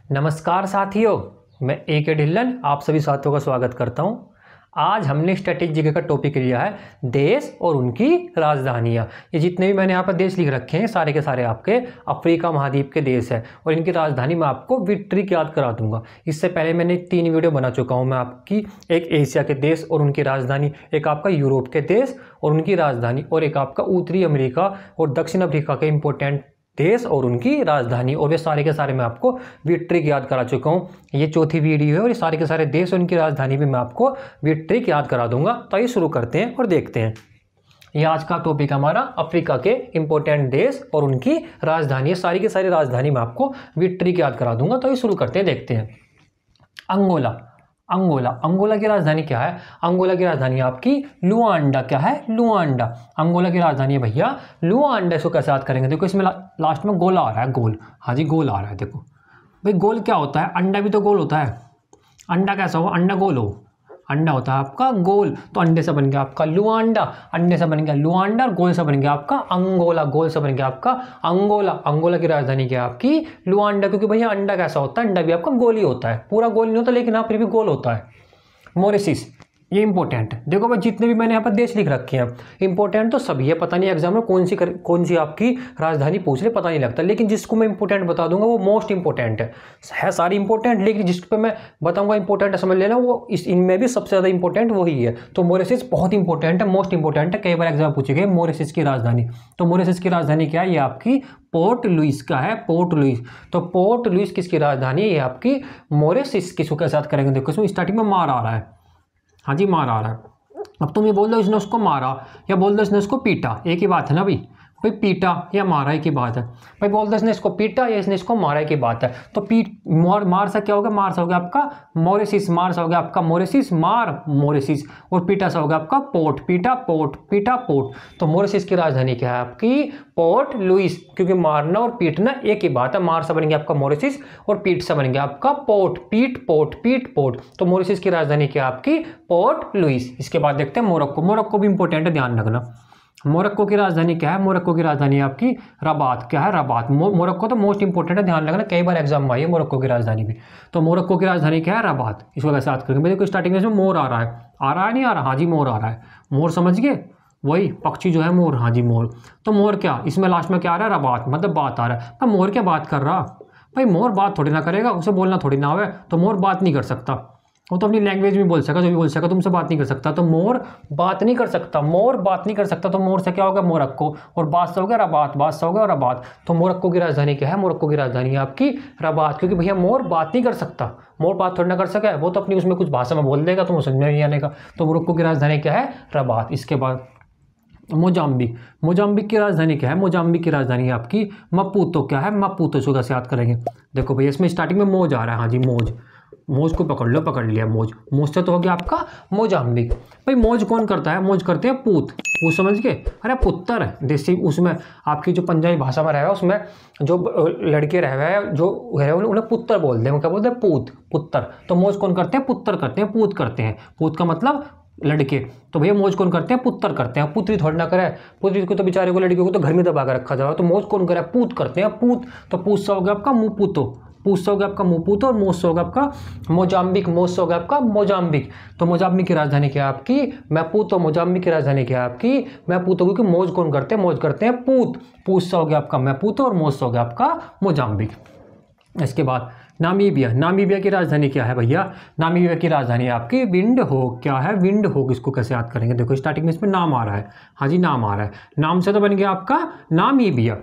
नमस्कार साथियों, मैं ए के ढिल्लन आप सभी साथियों का स्वागत करता हूं। आज हमने स्ट्रेटेजी का टॉपिक लिया है देश और उनकी राजधानियां। ये जितने भी मैंने यहाँ पर देश लिख रखे हैं सारे के सारे आपके अफ्रीका महाद्वीप के देश है और इनकी राजधानी मैं आपको विट्रिक याद करा दूंगा। इससे पहले मैंने 3 वीडियो बना चुका हूँ मैं आपकी, एक एशिया के देश और उनकी राजधानी, एक आपका यूरोप के देश और उनकी राजधानी, और एक आपका उत्तरी अमेरिका और दक्षिण अफ्रीका के इंपॉर्टेंट देश और उनकी राजधानी, और वे सारे के सारे मैं आपको विट्रिक याद करा चुका हूँ। ये चौथी वीडियो है और ये सारे के सारे देश और उनकी राजधानी भी मैं आपको विट्रिक याद करा दूंगा। तो आइए शुरू करते हैं और देखते हैं। ये आज का टॉपिक हमारा अफ्रीका के इंपॉर्टेंट देश और उनकी राजधानी, सारी की सारी राजधानी मैं आपको विट्रिक याद करा दूंगा। तो आइए शुरू करते हैं, देखते हैं। अंगोला की राजधानी क्या है? अंगोला की राजधानी आपकी लुआंडा। क्या है? लुआंडा। अंगोला की राजधानी है भैया लुआंडा। इसको कैसे याद करेंगे? देखो इसमें लास्ट में गोला आ रहा है, गोल। हाँ जी, गोल आ रहा है। देखो भाई, गोल क्या होता है? अंडा भी तो गोल होता है। अंडा कैसा हो? अंडा गोल हो। अंडा होता है आपका गोल, तो अंडे से बन गया आपका लुआंडा, अंडे से बन गया लुआंडा, और गोल से बन गया आपका अंगोला, गोल से बन गया आपका अंगोला। अंगोला की राजधानी क्या है आपकी? लुआंडा, क्योंकि भैया अंडा कैसा होता है? अंडा भी आपका गोल ही होता है, पूरा गोल नहीं होता लेकिन हाँ फिर भी गोल होता है। मॉरिशस, ये इंपॉर्टेंट है। देखो भाई, जितने भी मैंने यहाँ पर देश लिख रखे हैं इंपॉर्टेंट तो सभी है। पता नहीं एग्जाम में कौन सी आपकी राजधानी पूछ ले पता नहीं लगता, लेकिन जिसको मैं इंपॉर्टेंट बता दूंगा वो मोस्ट इंपॉर्टेंट है सारी इंपॉर्टेंट, लेकिन जिस पे मैं बताऊंगा इंपॉर्टेंट है समझ लेना, वो इनमें भी सबसे ज़्यादा इंपॉर्टेंट वही है। तो मॉरिशस बहुत इंपॉर्टेंट है, मोस्ट इंपॉर्टेंट है। कई बार एग्जाम पूछे गए मॉरिशस की राजधानी। तो मॉरिशस की राजधानी क्या है? ये आपकी पोर्ट लुइस का है, पोर्ट लुइस। तो पोर्ट लुइस किसकी राजधानी है? ये आपकी मॉरिशस। किसको के साथ करेंगे? देखो इसमें स्टार्टिंग में मार आ रहा है। हाँ जी, मार आ रहा है। अब तुम ये बोल दो इसने उसको मारा या बोल दो इसने उसको पीटा, एक ही बात है ना भाई। भाई पीटा या मारा एक ही बात है। भाई बोल दो इसने इसको पीटा या इसने इसको मारा एक ही बात है। तो मार सा क्या होगा? मार सा हो गया आपका मॉरिशस, मार सा हो गया आपका मॉरिशस, मार मॉरिशस, और पीटा सा हो गया आपका पोर्ट, पीटा पोर्ट, पीटा पोर्ट। तो मॉरिशस की राजधानी क्या है आपकी? पोर्ट लुइस, क्योंकि मारना और पीटना एक ही बात है। मार से बन गया आपका मॉरिशस और पीट से बन गया आपका पोर्ट, पीट पोर्ट, पीट पोर्ट। तो मॉरिशस की राजधानी क्या है आपकी? Port Louis. इसके बाद देखते हैं मोरक्को। मोरक्को भी इंपॉर्टेंट है, ध्यान रखना। मोरक्को की राजधानी क्या है? मोरक्को की राजधानी आपकी रबात। क्या है? रबात। मोरक्को तो मोस्ट इंपॉर्टेंट है, ध्यान रखना, कई बार एग्जाम में आई है मोरक्को की राजधानी भी। तो मोरक्को की राजधानी क्या है? रबात। इसको कैसे याद करेंगे? देखो स्टार्टिंग में इसमें मोर आ रहा है, नहीं आ रहा? हाँ जी, मोर आ रहा है। मोर समझ गए? वही पक्षी जो है मोर। हाँ जी, मोर। तो मोर क्या, इसमें लास्ट में क्या आ रहा है? रबात, मतलब बात आ रहा है। पर मोर क्या बात कर रहा? भाई मोर बात थोड़ी ना करेगा, उसे बोलना थोड़ी ना आवे, तो मोर बात नहीं कर सकता। वो तो अपनी लैंग्वेज में बोल सका, जो भी बोल सका, तुमसे बात नहीं कर सकता। तो मोर बात नहीं कर सकता, मोर बात नहीं कर सकता। तो मोर से क्या होगा? मोरक्को, और बात से हो गया रबात, बात से हो गया रबात। तो मोरक्को की राजधानी क्या है? मोरक्को की राजधानी है आपकी रबात, क्योंकि भैया मोर बात नहीं कर सकता। मोर बात थोड़ी ना कर सका है, वो तो अपनी उसमें कुछ भाषा में बोल देगा, तो समझ में नहीं आने का। तो मोरक्को की राजधानी क्या है? रबात। इसके बाद मोजाम्बिक। मोजाम्बिक की राजधानी क्या है? मोजाम्बिक की राजधानी है आपकी मपूतो। क्या है? मपूतो। इसको कैसे याद करेंगे? देखो भैया, इसमें स्टार्टिंग में मोज आ रहा है। हाँ जी, मोज। मोज को पकड़ लो, पकड़ लिया मोज। मोज से तो हो गया आपका मोजाम्बिक। भाई मोज कौन करता है? मोज करते हैं पूत। पूत समझ के? अरे पुत्र है देसी, उसमें आपकी जो पंजाबी भाषा में रह है उसमें जो लड़के रह गए जो है उन्हें पुत्र बोलते हैं। क्या बोलते हैं? पूत, पुत्र। तो मोज कौन करते हैं? पुत्र करते हैं, पूत करते हैं। पूत का मतलब लड़के। तो भैया मौज कौन करते हैं? पुत्र करते हैं। पुत्री थोड़ी ना करे, पुत्री को तो बेचारे को, लड़कियों को तो घर में दबा कर रखा जाए। तो मौज कौन करे? पूत करते हैं, पूत। तो पूत से हो गया आपका मुपूतो, पूत से हो गया आपका मुपूतो, और मोज से हो गया आपका मोजाम्बिक, मोज से हो गया आपका मोजाम्बिक। तो मोजाम्बिक की राजधानी क्या है आपकी? मैपूतो। मोजाम्बिक की राजधानी क्या है आपकी? मैपूतो, क्योंकि मौज कौन करते हैं? मौज करते हैं पूत। पूत से हो गया आपका मैपूतो और मोज से हो गया आपका मोजाम्बिक। इसके बाद नामीबिया। नामीबिया की राजधानी क्या है भैया? नामीबिया की राजधानी आपकी विंडहोक। क्या है? विंडहोक। इसको कैसे याद करेंगे? देखो स्टार्टिंग में इसमें नाम आ रहा है। हाँ जी, नाम आ रहा है। नाम से तो बन गया आपका नामीबिया।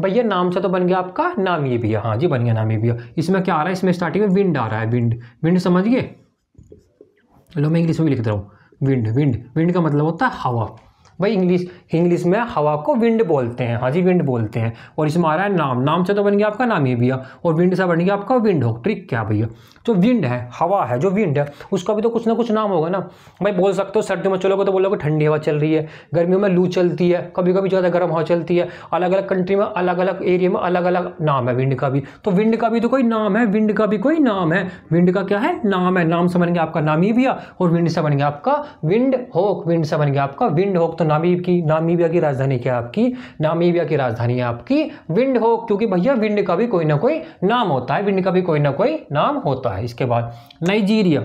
भैया नाम से तो बन गया आपका नामीबिया। हाँ जी, बन गया नामीबिया। इसमें क्या आ रहा है? इसमें स्टार्टिंग में विंड आ रहा है। विंड, विंड समझ गए? लो मैं इंग्लिश में भी लिख रहा हूँ। विंड, विंड, विंड का मतलब होता है हवा। भाई इंग्लिश में हवा को विंड बोलते हैं। हाँ जी, विंड बोलते हैं। और इसमें आ रहा है नाम, नाम से तो बन गया आपका नामीबिया, और विंड से बन गया आपका विंडहोक। ट्रिक क्या भैया? जो विंड है, हवा है, जो विंड है, उसका भी तो कुछ ना कुछ नाम होगा ना। भाई बोल सकते हो सर्दियों में चलोगे तो बोलोगे ठंडी हवा चल रही है, गर्मियों में लू चलती है, कभी कभी ज़्यादा गर्म हवा चलती है। अलग अलग कंट्री में, अलग अलग एरिया में अलग अलग नाम है विंड का भी। तो विंड का भी तो कोई नाम है, विंड का भी कोई नाम है। विंड का क्या है? नाम है। नाम से बन गया आपका नामीबिया, और विंड से बन गया आपका विंडहोक। विंड से बन गया आपका विंडहोक। तो नामीबिया की राजधानी क्या है आपकी, नामीबिया की राजधानी है आपकी विंडहोक, क्योंकि भैया विंड का भी कोई ना कोई नाम होता है, विंड का भी कोई ना कोई नाम होता है। इसके बाद नाइजीरिया,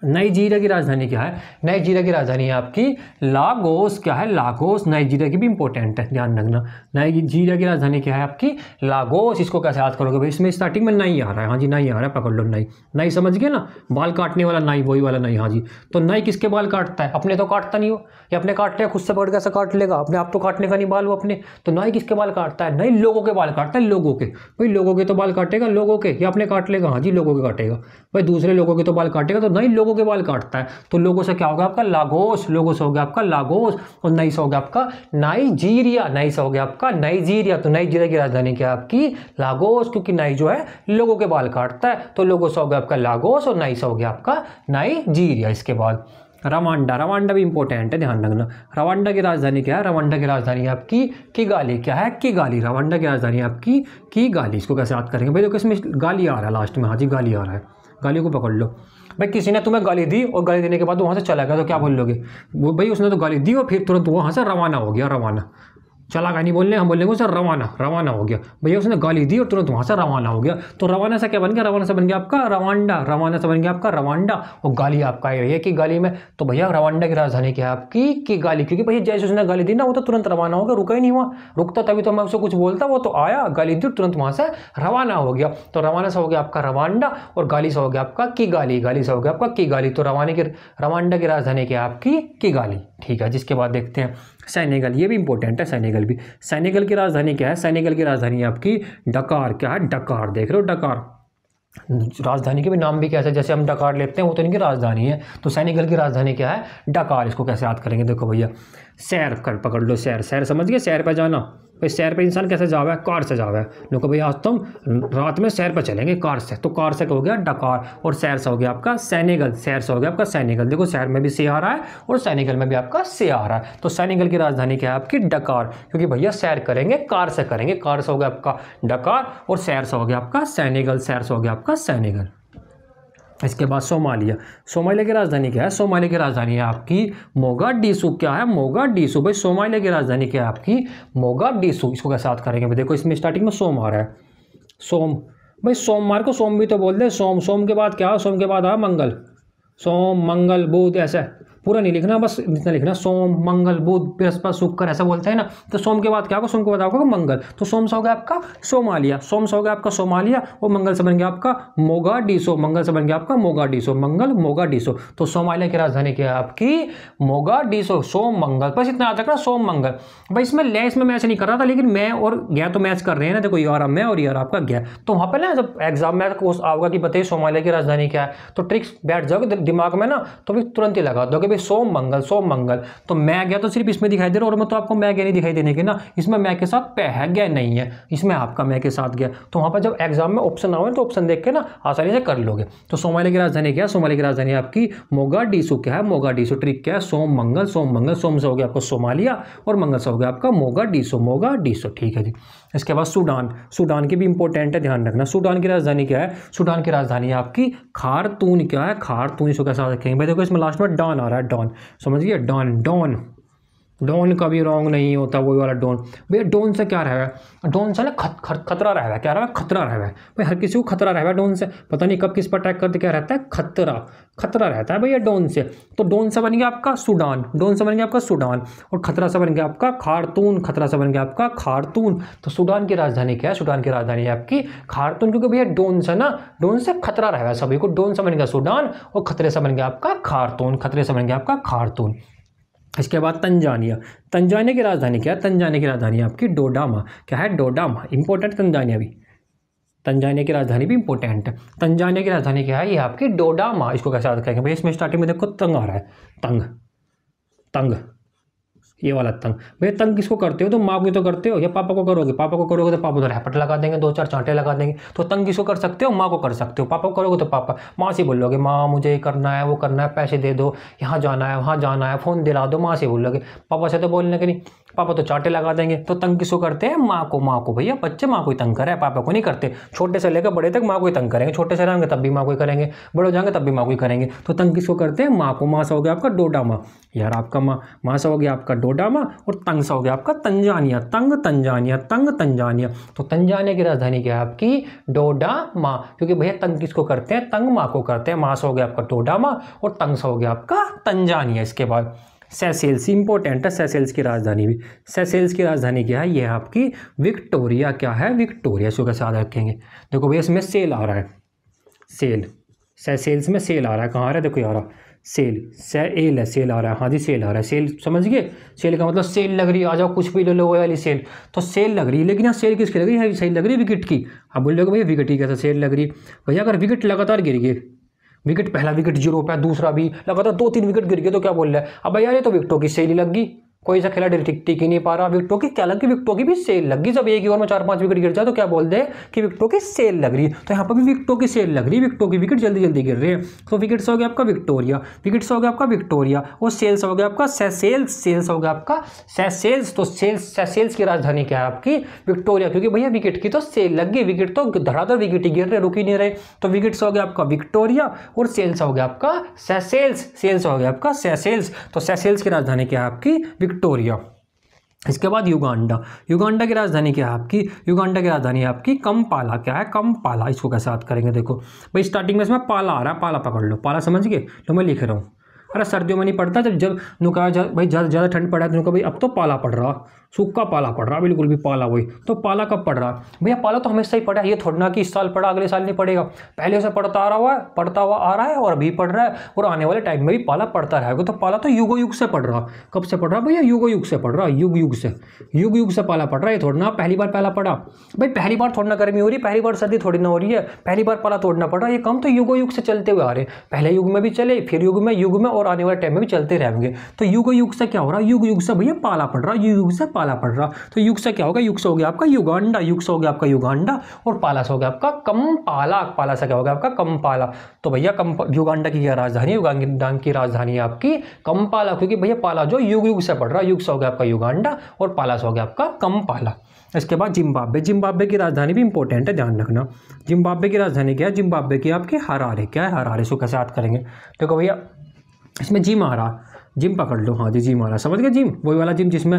नाइजीरिया की राजधानी क्या है, नाइजीरिया की राजधानी है आपकी लागोस। क्या है, लागोस। नाइजीरिया की भी इंपॉर्टेंट है, ध्यान रखना। नाइजीरिया की राजधानी क्या है आपकी, लागोस। इसको कैसे याद करोगे भाई, इसमें स्टार्टिंग में नाई आ रहा है, हाँ जी नाई आ रहा है, पकड़ लो नाई। नाई समझ गए ना, बाल काटने वाला नाई, वही वाला नाई, हाँ जी। तो नाई किसके बाल काटता है, अपने तो काटता नहीं हो, या अपने काट लेगा, खुद से पकड़ कैसे काट लेगा, अपने आप तो काटने का नहीं बाल वो अपने। तो नाई किसके बाल काटता है, नाई लोगों के बाल काटता है, लोगों के। भाई लोगों के तो बाल काटेगा, लोगों के, या अपने काट लेगा, हाँ जी लोगों के काटेगा। भाई दूसरे लोगों के तो बाल काटेगा, तो नाई लोगों के बाल काटता है। तो लोगों से क्या होगा आपका, लागोस। लोगों से हो गया आपका लागोस, और नाई से हो गया आपका नाइजीरिया। नाई से हो गया आपका नाइजीरिया। तो नाइजीरिया की राजधानी क्या है आपकी, लागोस, क्योंकि नाई जो है लोगों के बाल काटता है। तो लोगों से हो गया आपका लागोस, और नाई से हो गया आपका नाइजीरिया। इसके बाद रवांडा, रवांडा भी इंपॉर्टेंट है, ध्यान रखना। रवांडा की राजधानी क्या है, रवांडा की राजधानी है आपकी किगाली। क्या है, किगाली। रवांडा की राजधानी है आपकी किगाली। इसको कैसे याद करेंगे भाई, देखो इसमें गाली आ रहा है लास्ट में, हाँ जी गाली आ रहा है, गाली को पकड़ लो। भाई किसी ने तुम्हें गाली दी और गाली देने के बाद वहाँ से चला गया, तो क्या बोल लोगे, वो भाई उसने तो गाली दी और फिर तुरंत वहाँ से रवाना हो गया, रवाना। चला का नहीं बोलने, हम बोलेंगे सर रवाना, रवाना हो गया। भैया उसने गाली दी और तुरंत वहाँ से रवाना हो गया। तो रवाना से क्या बन गया, रवाना से बन गया आपका रवांडा। रवाना से बन गया आपका रवांडा, और गाली आपका है कि गाली में। तो भैया रवांडा की राजधानी क्या है आपकी, की गाली, क्योंकि भैया जैसे उसने गाली दी ना, वो तो तुरंत रवाना हो गया, रुका ही नहीं हुआ। रुकता तभी तो मैं उससे कुछ बोलता, वो तो आया, गाली दी, तुरंत वहाँ से रवाना हो गया। तो रवाना से हो गया आपका रवांडा, और गाली से हो गया आपका की गाली। गाली से हो गया आपका की गाली। तो रवांडा की राजधानी क्या है आपकी, की गाली। ठीक है, जिसके बाद देखते हैं सेनेगल। ये भी इंपॉर्टेंट है, सेनेगल भी। सेनेगल की राजधानी क्या है, सेनेगल की राजधानी है आपकी डकार। क्या है, डकार। देख रहे हो डकार, राजधानी के भी नाम भी कैसे, जैसे हम डकार लेते हैं वो तो इनकी राजधानी है। तो सेनेगल की राजधानी क्या है, डकार। इसको कैसे याद करेंगे, देखो भैया सैर कर, पकड़ लो सैर। सैर समझ गए, सैर पे जाना। भाई सैर पे इंसान कैसे जावा है, कार से जावा है। देखो भैया आज तुम रात में सैर पे चलेंगे कार से, तो कार से हो गया डकार, और सैर से हो गया आपका सेनेगल। सैर से हो गया आपका सेनेगल। देखो सैर में भी से आ रहा है और सेनेगल में भी आपका से आ रहा है। तो सेनेगल की राजधानी क्या है आपकी, डकार, क्योंकि भैया सैर करेंगे कार से करेंगे। कार से हो गया आपका डकार, और सैर से हो गया आपका सेनेगल। सैर से हो गया आपका सेनेगल। इसके बाद सोमालिया। सोमालिया की राजधानी क्या है, सोमालिया की राजधानी है आपकी मोगाडिशु। क्या है, मोगाडिशु। भाई सोमालिया की राजधानी क्या है आपकी, मोगाडिशु। इसको कैसे याद करेंगे, देखो इसमें स्टार्टिंग में सोम आ रहा है, सोम। भाई सोमवार को सोम भी तो बोल दे, सोम। सोम के बाद क्या, सोम के बाद आ मंगल, सोम मंगल बुध, ऐसा पूरा नहीं लिखना, बस इतना लिखना, सोम मंगल बुध बृहस्पति शुक्र, ऐसा बोलते हैं ना। तो सोम के बाद क्या होगा, सोम के बाद आपका मंगल। तो सोम से हो गया आपका सोमालिया, सोम से हो गया आपका सोमालिया, और मंगल से बन गया आपका मोगाडिशो। मंगल से बन गया आपका मोगाडिशो, मंगल मोगाडिशो। तो सोमालिया की राजधानी क्या है आपकी, मोगाडिशो। सोम मंगल, बस इतना याद रखना, सोम मंगल। भाई इसमें ले, इसमें मैच नहीं कर रहा था, लेकिन मैं और गया तो मैच कर रहे हैं ना। देखो यार मैं और यार आपका गया, तो वहाँ पर ना जब एग्जाम में आओगा कि बताइए सोमालिया की राजधानी क्या है, तो ट्रिक्स बैठ जाओगे दिमाग में ना, तो फिर तुरंत ही लगा दोगे सोम मंगल, सोम मंगल। तो मैं गया तो सिर्फ इसमें दिखाई दे रहा, और मैं तो आपको मैं गया नहीं दिखाई देने के ना, इसमें मैं के साथ पे है, गया नहीं है, इसमें आपका मैं के साथ गया। तो वहां पर जब एग्जाम में ऑप्शन आओगे तो ऑप्शन देख के ना आसानी से कर लोगे। तो सोमालिया की राजधानी क्या है, सोमालिया की राजधानी आपकी मोगाडिशु। क्या है, मोगाडिशु। ट्रिक क्या है, सोम मंगल, सोम मंगल। सोम से हो गया आपको सोमालिया, और मंगल से हो गया आपका मोगाडिशु, मोगाडिशु। ठीक है जी। इसके बाद सूडान। सूडान की भी इंपॉर्टेंट है, ध्यान रखना। सूडान की राजधानी क्या है, सूडान की राजधानी है आपकी खारतून। क्या है, खारतून। इसको कैसा रखेंगे भाई, देखो इसमें लास्ट में डॉन आ रहा है, डॉन, समझिए डॉन। डॉन, डॉन का भी रॉन्ग नहीं होता, वही वाला डॉन। भैया डॉन से क्या रहा है, डॉन से ना खतरा रहा है। क्या रहा है, खतरा रहा है भाई, हर किसी को खतरा रहा है डॉन से, पता नहीं कब किस पर अटैक करते क्या रहता है, खतरा, खतरा रहता है भैया डॉन से। तो डॉन से बन गया आपका सूडान, डॉन से बन गया आपका सूडान, और खतरा से बन गया आपका खारतून, खतरा से बन गया आपका खारतून। तो सूडान की राजधानी क्या है, सूडान की राजधानी है आपकी खारतून, क्योंकि भैया डॉन से ना, डॉन से खतरा रहा है सभी को। डॉन से बन गया सूडान, और खतरे से बन गया आपका खारतून, खतरे से बन गया आपका खारतून। इसके बाद तंजानिया। तंजानिया की राजधानी क्या है, तंजानिया की राजधानी आपकी डोडामा। क्या है, डोडामा। इंपॉर्टेंट तंजानिया भी, तंजानिया की राजधानी भी इंपॉर्टेंट है। तंजानिया की राजधानी क्या है, ये आपकी डोडामा। इसको कैसे याद करेंगे भाई, इसमें स्टार्टिंग में देखो तंग आ रहा है, तंग, तंग, ये वाला तंग। भैया तंग किसको करते हो, तो माँ को तो करते हो, या पापा को करोगे, पापा को करोगे तो पापा तो रैपट लगा देंगे, 2-4 चांटे लगा देंगे। तो तंग किसको कर सकते हो, माँ को कर सकते हो। पापा को करोगे तो पापा, माँ से बोलोगे माँ मुझे ये करना है, वो करना है, पैसे दे दो, यहाँ जाना है, वहाँ जाना है, फ़ोन दिला दो, माँ से बोलोगे। पापा से तो बोलने के नहीं। पापा तो चाटे लगा देंगे। तो तंग किसको करते हैं? माँ को। माँ को भैया, बच्चे माँ को ही तंग करे, पापा को नहीं करते। छोटे से लेकर बड़े तक माँ को ही तंग करेंगे, छोटे से रहेंगे तब भी माँ को ही करेंगे, बड़े हो जाएंगे तब भी माँ को ही करेंगे। तो तंग किसको करते हैं? माँ को। माँ सा हो गया आपका डोडा माँ, यार आपका माँ सा हो गया आपका डोडा माँ, और तंग सा हो गया आपका तंजानिया। तंग तंजानिया, तंग तंजानिया। तो तंजानिया की राजधानी क्या है आपकी? डोडा माँ, क्योंकि भैया तंग किसको करते हैं? तंग माँ को करते हैं। माँ सा हो गया आपका डोडा माँ, और तंग सा हो गया आपका तंजानिया। इसके बाद सेशेल्स, इंपॉर्टेंट है सेशेल्स की राजधानी भी। सेशेल्स की राजधानी क्या है? ये है आपकी विक्टोरिया। क्या है? विक्टोरिया। इसको कैसे याद रखेंगे? देखो भैया इसमें सेल आ रहा है, सेल, सेशेल्स में सेल आ रहा है। कहाँ आ रहा है? देखो यार, सेल, सेल है, सेल आ रहा है। हाँ जी सेल आ रहा है। सेल समझ गए? सेल का मतलब सेल लग रही है, आ जाओ कुछ भी ले लो, वो वाली सेल। तो सेल लग रही है, लेकिन यहाँ सेल किसकी लग रही है? सेल लग रही है विकेट की। अब बोल रहे भैया विकेट की कैसे सेल लग रही है? भैया अगर विकेट लगातार गिर गए, विकेट पहला विकेट 0 पे, दूसरा भी लगातार 2-3 विकेट गिर गए, तो क्या बोल रहा है? अब यार ये तो विकेटों की सेल ही लग गई, कोई सा खिलाड़ी टिक ही नहीं पा रहा। विकेटों की क्या लगी? विकेटों की भी सेल लग गई। जब एक ही ओवर में 4-5 विकेट गिर जाए तो क्या बोल दे कि विकेटों की सेल लग रही है। तो यहाँ पर भी विकेटों की सेल लग रही है, विकेटों की विकेट जल्दी जल्दी गिर रहे हैं। तो विकेट से हो गया आपका विक्टोरिया, विकेट से हो गया आपका विक्टोरिया, और सेल्स हो गया आपका सेशेल्स, सेल्स हो गया आपका सेशेल्स। तो सेशेल्स की राजधानी क्या है आपकी? विक्टोरिया, क्योंकि भैया विकेट की तो सेल लग गई, विकेट तो धड़ाधड़ विकेट ही गिर रहे, रुक ही नहीं रहे। तो विकेट से हो गया आपका विक्टोरिया, और सेल्स हो गया आपका सेशेल्स, सेल्स हो गया आपका सेशेल्स। तो सेशेल्स की राजधानी क्या है आपकी? विक्टोरिया। इसके बाद युगांडा, युगांडा की राजधानी क्या है आपकी? युगांडा की राजधानी है आपकी कंपाला। क्या है? कंपाला। इसको कैसे याद करेंगे? देखो भाई स्टार्टिंग में इसमें पाला आ रहा है, पाला पकड़ लो, पाला समझ गए? तो मैं लिख रहा हूँ। अरे सर्दियों में नहीं पड़ता, जब नुका भाई ज़्यादा ठंड पड़ा है तो नुका भाई अब तो पाला पड़ रहा, सूखा पाला पड़ रहा, बिल्कुल भी पाला वही। तो पाला कब पड़ रहा? भैया पाला तो हमेशा ही पड़ा है, ये थोड़ा ना कि इस साल पड़ा अगले साल नहीं पड़ेगा, पहले से पड़ता आ रहा है और अभी पड़ रहा है, और आने वाले टाइम में भी पाला पड़ता रहेगा। तो पाला तो युगो युग से पड़ रहा। कब से पड़ रहा भैया? युगो युग से पड़ रहा, युग युग से पाला पड़ रहा है। ये थोड़ा ना पहली बार पाला पड़ा भाई, पहली बार थोड़ा ना गर्मी हो रही है, पहली बार सर्दी थोड़ी ना हो रही है, पहली बार पाला तोड़ना पड़ रहा है। ये काम तो युगो युग से चलते हुए आ रहे हैं, पहले युग में भी चले, फिर युग में और आने वाले टाइम में भी चलते रहेंगे। तो युग युग से क्या हो रहा है? युग युग से भैया पाला पड़ रहा, युग युग से पाला पड़ रहा। तो युग से क्या होगा? युग से हो गया आपका युगांडा, युग से हो गया आपका युगांडा, और पाला से हो गया आपका कंपाला, पाला से क्या होगा आपका? कंपाला। तो भैया युगांडा की क्या राजधानी? युगांडा की राजधानी है आपकी कंपाला, क्योंकि भैया पाला जो युग युग से पड़ रहा है, युग से हो गया आपका युगांडा, और पाला से हो गया आपका कंपाला। इसके बाद जिम्बाब्वे, जिम्बाब्वे की राजधानी भी इंपॉर्टेंट है, ध्यान रखना। जिम्बाब्वे की राजधानी क्या है? जिम्बाब्वे की आपकी हरारे। क्या है? हरारे। इसको कैसे याद करेंगे? देखो भैया इसमें जिम आ रहा, जिम पकड़ लो। हाँ जी जिम आ रहा, समझ गए? जिम वही वाला जिम जिसमें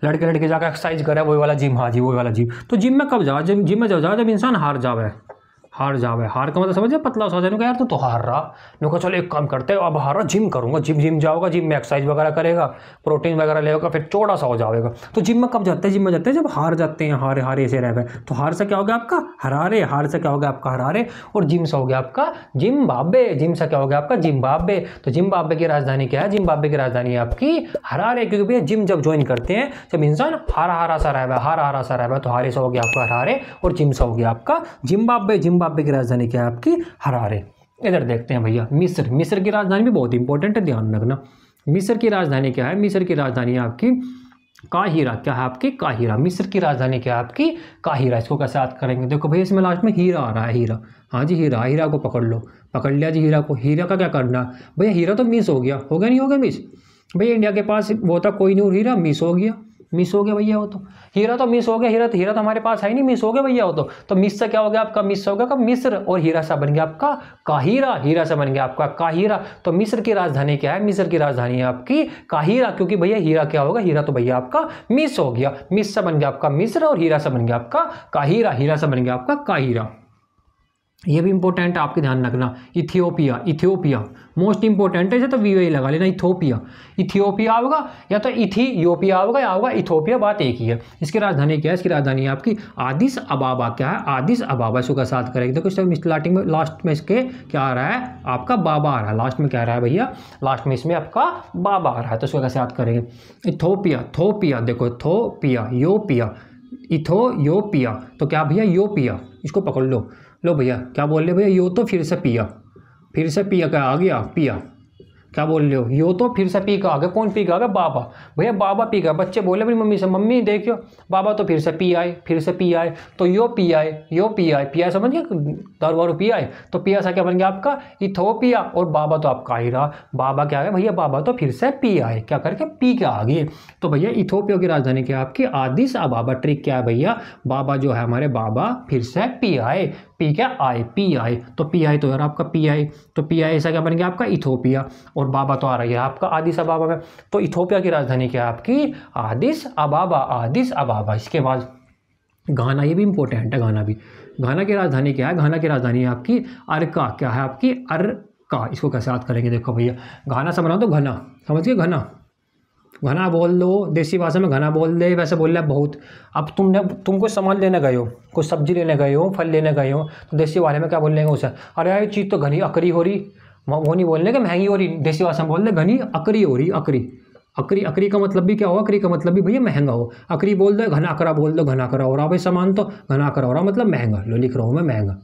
लड़के लड़के जाकर एक्सरसाइज करे, वही वाला जिम। हाँ जी वही वाला जिम। तो जिम में कब जाओ? जिम में जब इंसान हार जावे, हार का मतलब समझे? पतला सा जाने का, यार तो हार रहा, नुका चलो एक काम करते हैं, अब हार रहा, जिम करूंगा, जिम जाओगा, जिम में एक्सरसाइज वगैरह करेगा, प्रोटीन वगैरह लेगा, फिर चौड़ा सा हो जाएगा। तो जिम में कब जाते हैं? जिम में जाते हैं जब हार जाते हैं, हारे ऐसे रह गए। तो हार से क्या हो गया आपका? हरारे, हार से क्या हो गया आपका? हरारे, और जिम से हो गया आपका जिम्बाब्वे, जिम से क्या हो गया आपका? जिम्बाब्वे। तो जिम्बाब्वे की राजधानी क्या है? जिम्बाब्वे की राजधानी है आपकी हरारे, क्योंकि भैया जिम जब ज्वाइन करते हैं, जब इंसान हारा सा रह गया, तो हारे से हो गया आपका हरारे, और जिम से हो गया आपका जिम्बाब्वे। जिम्बाब्वे की राजधानी क्या है आपकी? हरारे। इधर देखते हैं भैया मिस्र, मिस्र की राजधानी भी बहुत इंपॉर्टेंट है, ध्यान रखना। मिस्र की राजधानी क्या है? मिस्र की राजधानी है आपकी काहिरा। क्या है आपकी? काहिरा। मिस्र की राजधानी क्या है आपकी? काहिरा। इसको कैसे याद करेंगे? देखो भैया इसमें लास्ट में हीरा आ रहा है, हीरा। हाँ जी हीरा, हीरा को पकड़ लो, पकड़ लिया जी हीरा को। हीरा का क्या करना भैया? हीरा तो मिस हो गया, नहीं हो गया मिस? भैया इंडिया के पास वो था कोई नहीं, और हीरा मिस हो गया भैया। वो तो हीरा तो मिस हो गया, हीरा तो हमारे पास है ही नहीं, मिस हो गया भैया वो तो। तो मिस से क्या हो गया आपका? मिस हो गया का मिस्र, और हीरा सा बन गया आपका काहिरा, हीरा से बन गया आपका काहिरा। तो मिस्र की राजधानी क्या है? मिस्र की राजधानी है आपकी काहिरा, क्योंकि भैया हीरा क्या होगा? हीरा तो भैया आपका मिस हो गया, मिस से बन गया आपका मिस्र, और हीरा से बन गया आपका काहिरा, हीरा से बन गया आपका काहिरा। ये भी इंपॉर्टेंट है, आपके ध्यान रखना। इथियोपिया, इथियोपिया मोस्ट इंपॉर्टेंट है, इसे तो वी लगा लेना। इथियोपिया, इथियोपिया होगा या तो इथियोपिया होगा या होगा इथियोपिया, बात एक ही है। इसकी राजधानी क्या है? इसकी राजधानी है आपकी आदिस अबाबा। क्या है? आदिस अबाबा। इसको का साथ करेंगे, देखो स्टार्टिंग में लास्ट में इसके क्या आ रहा है आपका? बाबा आ रहा है, लास्ट में क्या आ रहा है भैया? लास्ट में इसमें आपका बाबा आ रहा है। तो इसको कैसे याद करेंगे? इथियोपिया, थोपिया, देखो थोपिया, योपिया, इथियोपिया, तो क्या भैया? योपिया। इसको पकड़ लो भैया, क्या बोल रहे भैया? यो तो फिर से पिया, क्या आ गया? पिया, क्या बोल रहे हो, यो तो फिर से पी का आ गया। कौन पी का आ गया, बाबा। भैया बाबा पी का। बच्चे बोले अपनी मम्मी से, मम्मी देखियो बाबा तो फिर से पी आए, फिर से पी आए, तो यो पी आए, यो पी आए, पी आए समझ गया, दारू वारू पी आए, तो पिया सा क्या बन गया आपका इथोपिया, और बाबा तो आपका आ ही रहा, बाबा क्या है भैया, बाबा तो फिर से पी आए, क्या करके पी के आ गए। तो भैया इथोपिया की राजधानी क्या है आपकी, आदिस अबाबा। ट्रिक क्या है भैया, बाबा जो है हमारे बाबा फिर से पी आए, पी क्या आए, पी आए, तो पी आए तो यार आपका पी आए, तो पी आए ऐसा क्या बन गया आपका इथोपिया, और बाबा तो आ रही है आपका आदिस अबाबा में। तो इथोपिया की राजधानी क्या है आपकी आदिस अबाबा, आदिस अबाबा। इसके बाद घाना, ये भी इंपॉर्टेंट है घाना भी। घाना की राजधानी क्या है, घाना की राजधानी है आपकी अर्का। क्या है आपकी अर्का। इसको कैसे याद करेंगे, देखो भैया घाना से बना तो घना, समझ गए, घना, घना बोल दो, देसी भाषा में घना बोल दे, वैसे बोल रहा बहुत। अब तुम कुछ सामान लेने गए हो, कुछ सब्जी लेने गए हो, फल लेने गए हो, तो देसी वाले में क्या बोल लेंगे उसे, अरे यार ये चीज़ तो घनी अकरी हो रही, वो नहीं बोलने कि महंगी हो रही, देसी भाषा में बोल दे घनी अकरी हो रही, अकरी। अकरी, अकरी का मतलब भी क्या हुआ, अकरी का मतलब भी भैया महंगा हो। अकरी बोल दो, घना अकरा बोल दो, घना अकरा हो रहा भाई सामान, तो घना अकरा हो रहा मतलब महंगा, लो लिख रहा हूँ मैं महंगा।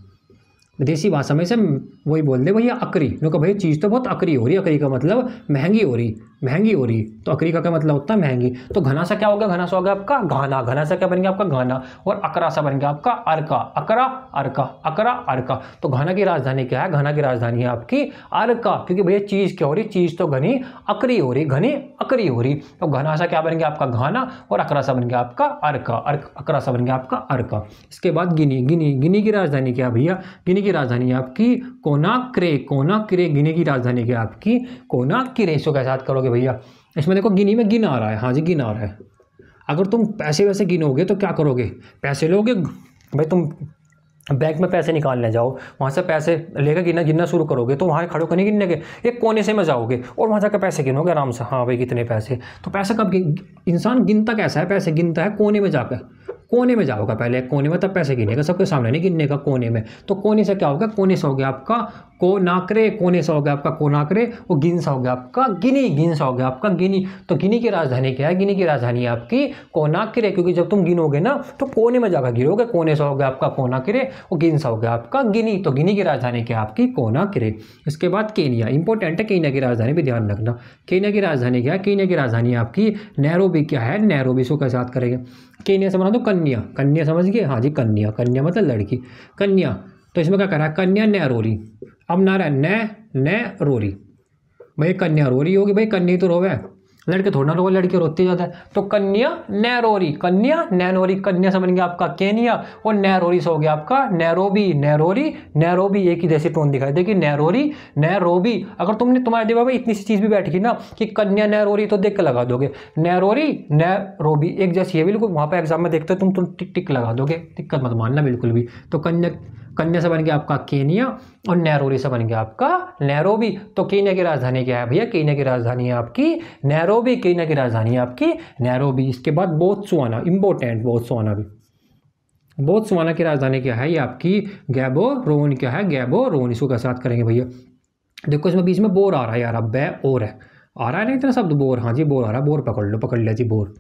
देसी भाषा में से वही बोल दे भैया अकरी, नो का भैया चीज़ तो बहुत अकरी हो रही है, अकरी का मतलब महंगी हो रही, महंगी हो रही, तो अकरी का क्या मतलब होता है महंगी। तो घना सा क्या हो गया, घना सा हो गया आपका घाना, घना सा क्या बन गया आपका घाना, और अकरा सा बन गया आपका अर्का, अकरा अर्का, अकरा अर्का। तो घाना की राजधानी क्या है, घाना की राजधानी है आपकी अर्का, क्योंकि भैया चीज़ क्या हो रही, चीज़ तो घनी अकरी हो रही, घनी अकरी हो रही, तो घना सा क्या बन गया आपका घाना, और अकरा सा बन गया आपका अर्का, अकरा सा बन गया आपका अर्का। इसके बाद गिनी, गिनी, गिनी की राजधानी क्या भैया, गिनी की राजधानी है आपकी कोनाक्रे, कोनाक्रे। गिनी की राजधानी क्या आपकी कोनाक्रे। इसको कैसे याद करोगे भैया, इसमें देखो गिनी में गिन आ रहा है, हाँ जी गिन आ रहा है। अगर तुम पैसे वैसे गिनोगे तो क्या करोगे, पैसे लोगे भाई, तुम बैंक में पैसे निकालने जाओ, वहाँ से पैसे लेकर गिनना गिनना शुरू करोगे, तो वहाँ खड़े होकर नहीं गिनने के, एक कोने से में जाओगे और वहाँ जाकर पैसे गिनोगे आराम से, हाँ भाई कितने पैसे। तो पैसा कब इंसान गिनता कैसा है, पैसे गिनता है कोने में जाकर, कोने में जाओगा पहले कोने में, तब पैसे गिनेगा, सबके सामने नहीं गिनने का, कोने में। तो कोने से क्या होगा, कोने से हो गया आपका कोनाक्रे, कोने से हो गया आपका कोनाक्रे, और गिन सा हो गया आपका गिनी, गिन सा हो गया आपका गिनी। तो गिनी की राजधानी क्या है, गिनी की राजधानी है आपकी कोनाक्रे, क्योंकि जब तुम गिनोगे ना तो कोने में जाकर गिरोगे, कोने से हो गया आपका कोनाक्रे, और गिन सा हो गया आपका गिनी। तो गिनी की राजधानी क्या है आपकी कोनाक्रे। इसके बाद केनिया, इंपॉर्टेंट है केनिया की राजधानी भी ध्यान रखना। केनिया की राजधानी क्या है, केनिया की राजधानी आपकी नैरोबी। क्या है नैरोबी, इसको कैसे याद करेंगे, केनिया से बना दो कन्या, कन्या समझ गए, हाँ जी कन्या, कन्या मतलब लड़की, कन्या। तो इसमें क्या करा है, कन्या नैरोरी। अब ना रहा नै रोरी, भाई कन्या रो रही होगी, भाई कन्या तो रोवे, लड़के थोड़ा ना रोवे, लड़के रोते ज़्यादा है। तो कन्या नैरोरी, कन्या नैरोरी, कन्या से बन गया आपका केनिया, और नैरोरी से हो गया आपका नैरोबी, नैरोरी नैरोबी, एक ही जैसी टोन दिखाई देगी, नैरोरी नैरोबी। अगर तुमने तुम्हारे दिमाग में इतनी सी चीज़ भी बैठ गई ना कि कन्या नैरोरी, तो देख के लगा दोगे, नैरोरी नैरोबी एक जैसी है बिल्कुल, वहाँ पर एग्जाम में देखते हो तुम टिक टिक लगा दोगे, दिक्कत मत मानना बिल्कुल भी। तो कन्या, कन्या से बन गया आपका केनिया, और नैरोबी से बन गया आपका नैरोबी। तो केनिया की राजधानी क्या है भैया, केनिया की राजधानी है आपकी नैरोबी, केनिया की राजधानी है आपकी नैरोबी। इसके बाद बोत्सवाना, इंपॉर्टेंट बोत्सवाना भी। बोत्सवाना की राजधानी क्या है, ये आपकी गैबोरोन। क्या है गैबोरोन, इसको कैसे याद करेंगे भैया, देखो इसमें बीच में बोर आ रहा है यार, अब बै और है, आ रहा है ना इतना शब्द बोर, हाँ जी बोर आ रहा है, बोर पकड़ लो, पकड़ लिया जी बोर।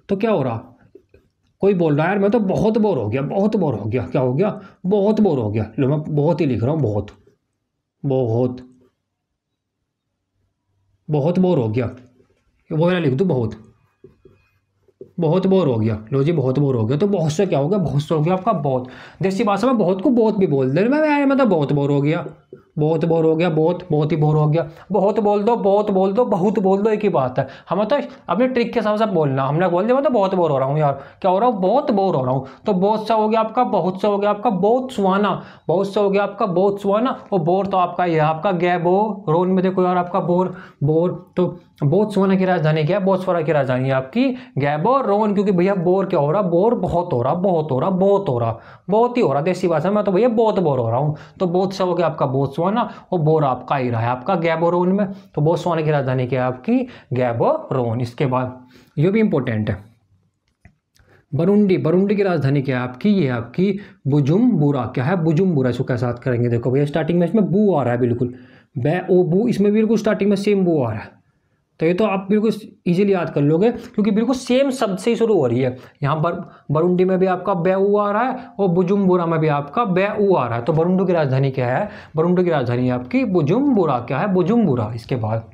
तो क्या हो रहा, कोई बोल रहा है यार मैं तो बहुत बोर हो गया, बहुत बोर हो गया, क्या हो गया, बहुत बोर हो गया, लो मैं बहुत ही लिख रहा हूँ, बहुत बहुत बहुत बोर हो गया, वो वाला लिख दूँ बहुत, बहुत बोर हो गया, लो जी बहुत बोर हो गया। तो बहुत से क्या हो गया, बहुत से हो गया आपका बहुत। देसी भाषा में बहुत को बहुत भी बोल दे, मैं तो बहुत बोर हो गया, बहुत बोर हो गया, बहुत बहुत ही बोर हो गया। बहुत बोल दो, बहुत बोल दो, बहुत बोल दो, एक ही बात है। हमें तो अपने ट्रिक के हिसाब से बोलना, हमने बोल दिया मैं तो बहुत बोर हो रहा हूँ यार, क्या हो रहा हूँ, बहुत बोर हो रहा हूँ। तो बहुत सा हो गया आपका, बहुत सा हो गया आपका बोत्सवाना, बहुत सा हो गया आपका बोत्सवाना, और बोर तो आपका ये आपका गैबोरोन में देखो यार आपका बोर, बोर। तो बोत्सवाना की राजधानी क्या है, बोत्सवाना की राजधानी है आपकी गैबोरोन, क्योंकि भैया बोर क्या हो रहा, बोर बहुत हो रहा, बहुत हो रहा, बहुत हो रहा, बहुत ही हो रहा, देसी भाषा में तो भैया बहुत बोर हो रहा हूँ। तो बहुत सा हो गया आपका बोत्सवाना, और बोर आपका ही रहा है आपका गैबोरोन में। तो बोत्सवाना की राजधानी क्या है आपकी गैबोरोन। इसके बाद ये भी इंपॉर्टेंट है, बरुंडी, बरुंडी की राजधानी क्या है आपकी, ये है आपकी बुजुम्बुरा। क्या है बुजुम्बुरा, इसको कैसे याद करेंगे, देखो भैया स्टार्टिंग में इसमें बू आ रहा है बिल्कुल, बै ओ बू, इसमें बिल्कुल स्टार्टिंग में सेम बू आ रहा है। तो ये तो आप बिल्कुल इजीली याद कर लोगे, क्योंकि बिल्कुल सेम शब्द से ही शुरू हो रही है। यहाँ पर बरुंडी में भी आपका बेऊ आ रहा है, और बुजुम्बुरा में भी आपका बेऊ आ रहा है। तो बरुंडी की राजधानी क्या है, बरुंडी की राजधानी है आपकी बुजुम्बुरा। क्या है बुजुम्बुरा। इसके बाद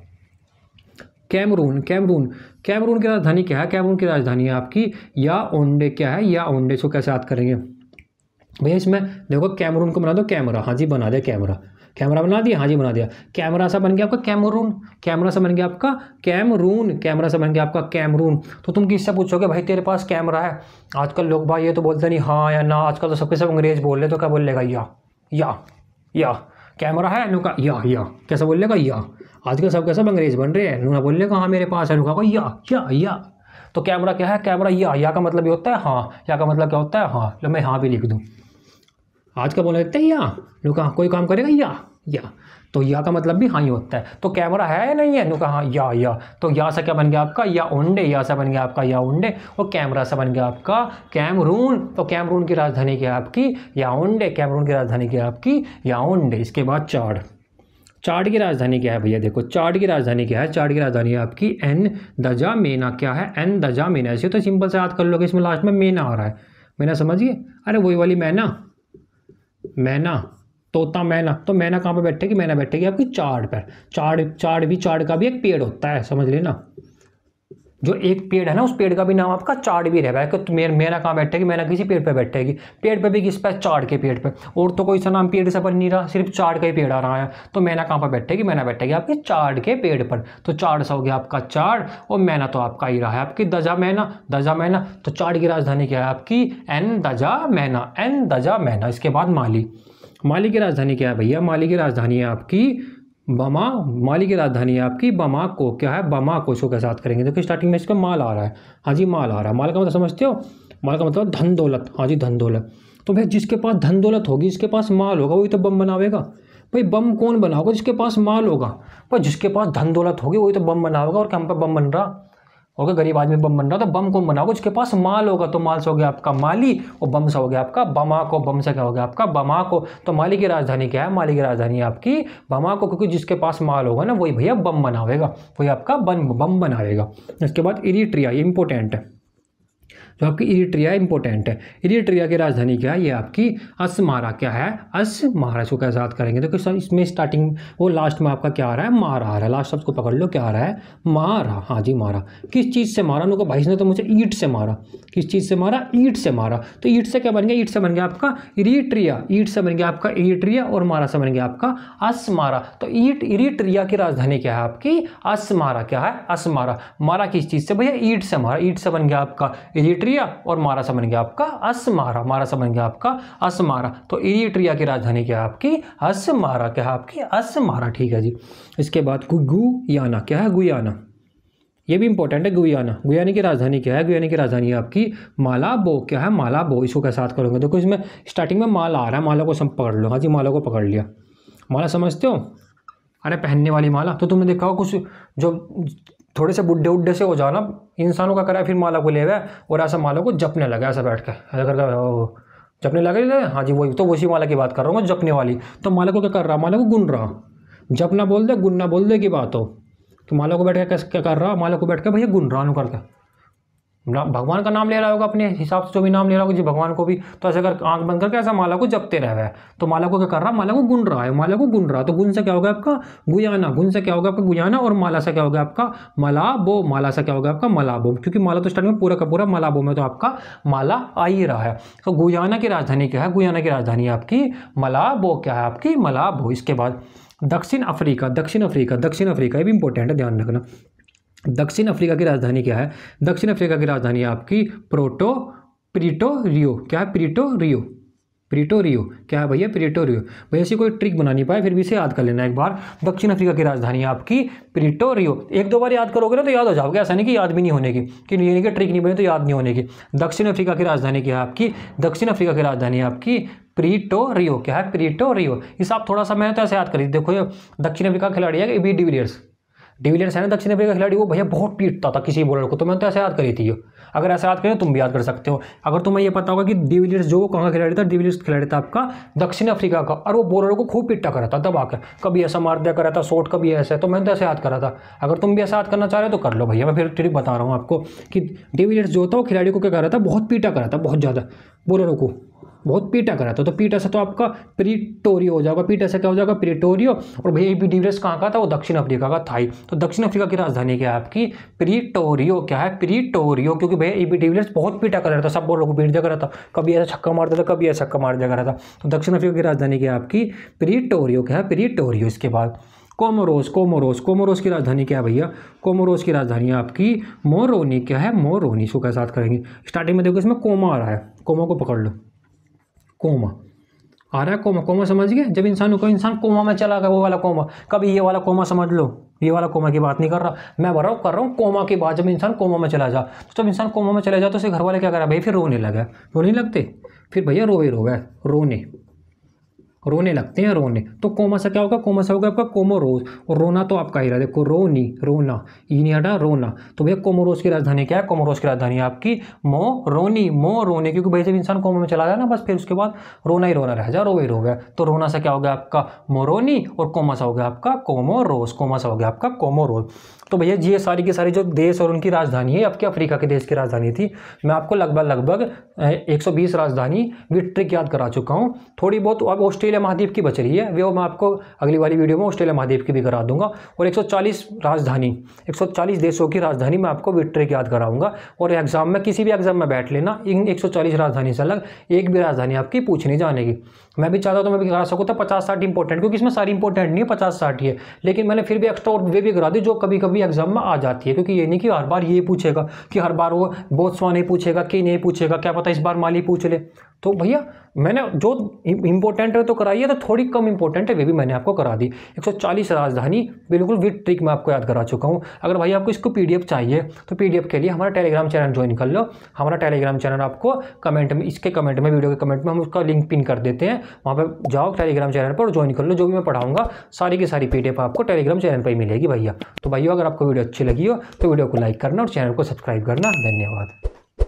कैमरून, कैमरून, कैमरून की राजधानी क्या है? कैमरून की राजधानी है आपकी याओंडे। क्या है? याओंडे। इसको कैसे याद करेंगे भैया? इसमें देखो कैमरून को बना दो कैमरा, हाँ जी बना दिया कैमरा। कैमरा बना दिया, हाँ जी बना दिया। कैमरा से बन गया आपका कैमरून, कैमरा से बन गया आपका कैमरून, कैमरा से बन गया आपका कैमरून। तो तुम किससे पूछोगे भाई तेरे पास कैमरा है? आजकल लोग भाई ये तो बोलते नहीं हाँ या ना, आजकल तो सबके सब अंग्रेज बोल रहे, तो क्या बोलेगा? या कैमरा है नुका या कैसे बोलेगा? या। आजकल सबके सब अंग्रेज बन रहे हैं, नुना बोलेगा हाँ मेरे पास है, नुका को या। तो कैमरा क्या है? कैमरा या का मतलब ये होता है हाँ, या का मतलब क्या होता है? हाँ। लो मैं हाँ भी लिख दूँ। आज का बोल देते हैं या, नुका कोई काम करेगा या। तो या का मतलब भी हाँ ही होता है। तो कैमरा है या नहीं है? नुका हाँ या। तो या से क्या बन गया आपका? याओंडे। या से बन गया आपका याओंडे, और कैमरा से बन गया आपका कैमरून। तो कैमरून की राजधानी क्या है आपकी? याओंडे। कैमरून की राजधानी क्या है आपकी? याओंडे। इसके बाद चाड। चाड की राजधानी क्या है भैया? देखो चाड की राजधानी क्या है? चाड की राजधानी है आपकी एनदजामेना। क्या है? एनदजामेना। ऐसे तो सिंपल से याद कर लोगे, इसमें लास्ट में मेना आ रहा है, मैना समझिए। अरे वही वाली मैना, मैना तोता मैना। तो मैना कहाँ पे बैठेगी? मैना बैठेगी आपकी चाड पर। चाड का भी एक पेड़ होता है, समझ लेना। जो एक पेड़ है ना, उस पेड़ का भी नाम आपका चाड भी रहेगा। कि मैना कहाँ बैठेगी? मैना किसी पेड़ पे बैठेगी। पेड़ पे भी किस पे? चाड के पेड़ पे। और तो कोई सा नाम पेड़ से बन नहीं रहा, सिर्फ चाड का ही पेड़ आ रहा है। तो मैना कहाँ पर बैठेगी? मैना बैठेगी आपकी चाड के पेड़ पर। तो चाड सा हो गया आपका चाड, और मैना तो आपका ही रहा है आपकी दजा मैना। तो चाड की राजधानी क्या है आपकी? एनदजामेना। इसके बाद माली। माली की राजधानी क्या है भैया? माली की राजधानी है आपकी माली की राजधानी है आपकी बमाको। क्या है? बमाको। इसको कैसे याद करेंगे? देखो स्टार्टिंग में इसका माल आ रहा है, हाँ जी माल आ रहा है। माल का मतलब समझते हो? माल का मतलब धन दौलत, हाँ जी धन दौलत। तो भाई जिसके पास धन दौलत होगी, जिसके पास माल होगा, वही तो बम बनावेगा। भाई बम कौन बनाओगे? जिसके पास माल होगा। भाई जिसके पास धन दौलत होगी वही तो बम बनाओगा। और कहाँ पर बम बन रहा होगा? गरीब आदमी बम बन रहा, तो बम कौन बनाओगे? जिसके पास माल होगा। तो माल से हो गया आपका माली, और बम से हो गया आपका बमाको। बम से क्या हो गया आपका? बमाको। तो माली की राजधानी क्या है? माली की राजधानी है आपकी बमाको, क्योंकि जिसके पास माल होगा ना, वही भैया बम बनावेगा, वही आपका बम बनावेगा। इसके बाद इरिट्रिया, ये इंपॉर्टेंट है, जो आपकी इरिट्रिया इंपॉर्टेंट है। इरिट्रिया की राजधानी क्या है? ये आपकी अस्मारा। क्या है? अस्मारा। इसको कैसे याद करेंगे? देखो तो इसमें स्टार्टिंग वो लास्ट में आपका क्या आ रहा है? मारा आ रहा है। लास्ट शब्द को पकड़ लो, क्या आ रहा है? मारा, हाँ जी मारा। किस चीज़ से मारा? उनको भाई ने तो मुझे ईंट से मारा। किस चीज़ से मारा? ईंट से मारा। तो ईंट से क्या बन गया? ईंट से बन गया आपका इरिट्रिया। ईंट से बन गया आपका इरिट्रिया, और मारा से बन गया आपका अस्मारा। तो इरिट्रिया की राजधानी क्या है आपकी? अस्मारा। क्या है? अस्मारा। मारा किस चीज़ से भैया? ईंट से मारा। ईंट से बन गया आपका इरिट्रिया, और मारा से बन गया आपका अस्मारा। मारा से बन गया आपका अस्मारा। तो इरिट्रिया की राजधानी क्या है आपकी? अस्मारा। क्या है आपकी? अस्मारा। ठीक है जी। इसके बाद गुयाना। क्या है? गुयाना। ये भी इंपॉर्टेंट है। गुयाना। गुयाना की राजधानी क्या है? गुयाना की राजधानी है आपकी मालाबो। क्या है? मालाबो। इसको कैसे याद करोगे? देखो इसमें स्टार्टिंग में माल आ रहा है, माला को सब पकड़ लो, हाँ जी माला को पकड़ लिया। माला समझते हो? अरे पहनने वाली माला। तो तुमने देखा हो कुछ जो थोड़े से बुढ़े उड्ढे से हो जाना इंसानों का करा है, फिर माला को ले हुआ और ऐसा माला को जपने लगा, ऐसा बैठ के ऐसा करके जपने लगे। हाँ जी वही तो, उसी माला की बात कर रहा हूँ, जपने वाली। तो माला को क्या कर रहा? माला को गुन रहा। जपना बोल दे, गुनना बोल दे की बात हो। तो माला को बैठ के क्या कर रहा? माला को बैठ के भैया गुन रहा करके भगवान का नाम ले रहा होगा अपने हिसाब से, जो भी नाम ले रहा होगा जी भगवान को भी, तो ऐसे कर आंख बंद करके ऐसा माला को जपते रह है। तो माला को क्या कर रहा? माला को गुन रहा है, माला को गुन रहा। तो गुन से क्या होगा आपका? गुयाना। गुन से क्या होगा आपका? गुयाना। और माला से क्या होगा आपका? मलाबो। माला से क्या होगा आपका? मलाबो। क्योंकि माला तो स्टार्ट में पूरा का पूरा, मलाबो में तो आपका माला आ ही रहा है। तो गुयाना की राजधानी क्या है? गुयाना की राजधानी आपकी मलाबो। क्या है आपकी? मलाबो। इसके बाद दक्षिण अफ्रीका। दक्षिण अफ्रीका, दक्षिण अफ्रीका ये भी इंपॉर्टेंट है, ध्यान रखना। दक्षिण अफ्रीका की राजधानी क्या है? दक्षिण अफ्रीका की राजधानी है आपकी प्रीटोरियो। क्या है? प्रीटोरियो। प्रीटोरियो। क्या है भैया? प्रीटोरियो। भैया ऐसी कोई ट्रिक बना नहीं पाए, फिर भी इसे याद कर लेना एक बार। दक्षिण अफ्रीका की राजधानी है आपकी प्रीटोरियो। एक दो बार याद करोगे ना तो याद हो जाओगे, ऐसा नहीं कि याद भी नहीं होने की, कि ये नहीं कि ट्रिक नहीं बनी तो याद नहीं होने की। दक्षिण अफ्रीका की राजधानी क्या है आपकी? दक्षिण अफ्रीका की राजधानी है आपकी प्रीटोरियो। क्या है? प्रीटोरियो। इस आप थोड़ा सा मैंने तो ऐसे याद करी। देखो ये दक्षिण अफ्रीका का खिलाड़ी है एबी डिविलियर्स। डिविलियर्स है ना दक्षिण अफ्रीका का खिलाड़ी, वो भैया बहुत पीटता था किसी बॉलर को। तो मैंने तो ऐसे याद करी थी। अगर ऐसे याद करें तुम भी याद कर सकते हो। अगर तुम्हें ये पता होगा कि डिविलियर्स जो कहाँ का खिलाड़ी था, डिविलियर्स खिलाड़ी था आपका दक्षिण अफ्रीका का, और वो बॉलर को खूब पीटा करा था दबा कर, कभी ऐसा मार दिया करा था शॉट, कभी ऐसे। तो मैंने तो ऐसे याद करा था। अगर तुम भी ऐसा याद करना चाह रहे हो तो कर लो भैया। मैं फिर ट्रिक बता रहा हूँ आपको कि डिविलियर्स जो था वो खिलाड़ी को क्या करा था? बहुत पीटा करा था, बहुत ज़्यादा बॉलरों को। बहुत पीटा करा था, तो पीटा से तो आपका प्रीटोरियो हो जाएगा, पीटा से क्या हो जाएगा, प्रीटोरियो। और भैया एबी डिविलियर्स कहाँ का था, वो दक्षिण अफ्रीका का था ही। तो दक्षिण अफ्रीका की राजधानी क्या है आपकी, प्रीटोरियो। क्या है, प्रीटोरियो, क्योंकि भैया एबी डिविलियर्स बहुत पीटा कर रहा था, सब बॉलर को पीट दिया करा था, कभी ऐसा छक्का मारता था, कभी ऐसा छक्का मार दिया करा था। तो दक्षिण अफ्रीका की राजधानी क्या है आपकी, प्रीटोरियो। क्या है, प्रीटोरियो। इसके बाद कोमोरोस, कोमोरोस, कोमोरोस की राजधानी क्या है भैया, कोमोरोस की राजधानी आपकी मोरोनी। क्या है, मोरोनी। इसको कैसे याद करेंगे, स्टार्टिंग में देखो इसमें कोमा आ रहा है, कोमा को पकड़ लो, कोमा आ रहा है, कोमा, कोमा समझ गए, जब इंसान को इंसान कोमा में चला गया, वो वाला कोमा। कभी ये वाला कोमा समझ लो, ये वाला कोमा की बात नहीं कर रहा मैं, कर रहा हूँ कोमा की बात। जब इंसान कोमा में चला जा, तो जब इंसान कोमा में चला जाए तो उसके घर वाले क्या करा भाई, फिर रोने लगा, रोने लगते, फिर भैया रोए रोने लगते हैं, रोने। तो कोमा से क्या होगा, कोमा से होगा आपका कोमोरोस। और रोना तो आपका ही रहा, देखो रोनी, रोना, ई नहीं हटा, रोना। तो भैया कोमोरोस की राजधानी क्या है, कोमोरोस की राजधानी आपकी मोरोनी, मोरोनी। क्योंकि भाई जब इंसान कोमा में चला गया ना, बस फिर उसके बाद रोना ही रोना रह जा, रोए रो गया। तो रोना से क्या हो गया आपका मोरोनी, और कोमा सा हो गया आपका कोमोरोस, कोमा सा हो गया आपका कोमोरोस। तो भैया ये सारी की सारी जो देश और उनकी राजधानी है आपकी अफ्रीका के देश की राजधानी थी। मैं आपको लगभग 120 राजधानी विद ट्रिक याद करा चुका हूँ। थोड़ी बहुत अब ऑस्ट्रेलिया महाद्वीप की बच रही है, वो मैं आपको अगली वाली वीडियो में ऑस्ट्रेलिया महाद्वीप की भी करा दूंगा। और 140 राजधानी, 140 देशों की राजधानी मैं आपको विद ट्रिक याद कराऊंगा। और एग्जाम में, किसी भी एग्जाम में बैठ लेना, इन 140 राजधानी से अलग एक भी राजधानी आपकी पूछ नहीं जाने की। मैं भी चाहता तो मैं भी करा सकूँ था 50-60 इंपॉर्टेंट, क्योंकि इसमें सारी इंपॉर्टेंट नहीं है, 50-60 ही है। लेकिन मैंने फिर भी एक्स्ट्रा और वे भी करा दी जो कभी कभी एग्जाम में आ जाती है। क्योंकि ये नहीं कि हर बार ये पूछेगा, कि हर बार वो बोत्सवाना नहीं पूछेगा, कि नहीं पूछेगा, क्या पता इस बार माली पूछ ले। तो भैया मैंने जो इंपॉर्टेंट है तो कराई है, तो थोड़ी कम इंपॉर्टेंट है वे भी मैंने आपको करा दी। 140 राजधानी बिल्कुल विद ट्रिक मैं आपको याद करा चुका हूँ। अगर भाई आपको इसको PDF चाहिए तो PDF के लिए हमारा टेलीग्राम चैनल ज्वाइन कर लो। हमारा टेलीग्राम चैनल आपको कमेंट में, इसके कमेंट में, वीडियो के कमेंट में हम उसका लिंक पिन कर देते हैं, वहाँ पर जाओ टेलीग्राम चैनल पर ज्वाइन कर लो। जो भी मैं पढ़ाऊंगा सारी की सारी PDF आपको टेलीग्राम चैनल पर ही मिलेगी भैया। तो भैया अगर आपको वीडियो अच्छी लगी हो तो वीडियो को लाइक करना और चैनल को सब्सक्राइब करना। धन्यवाद।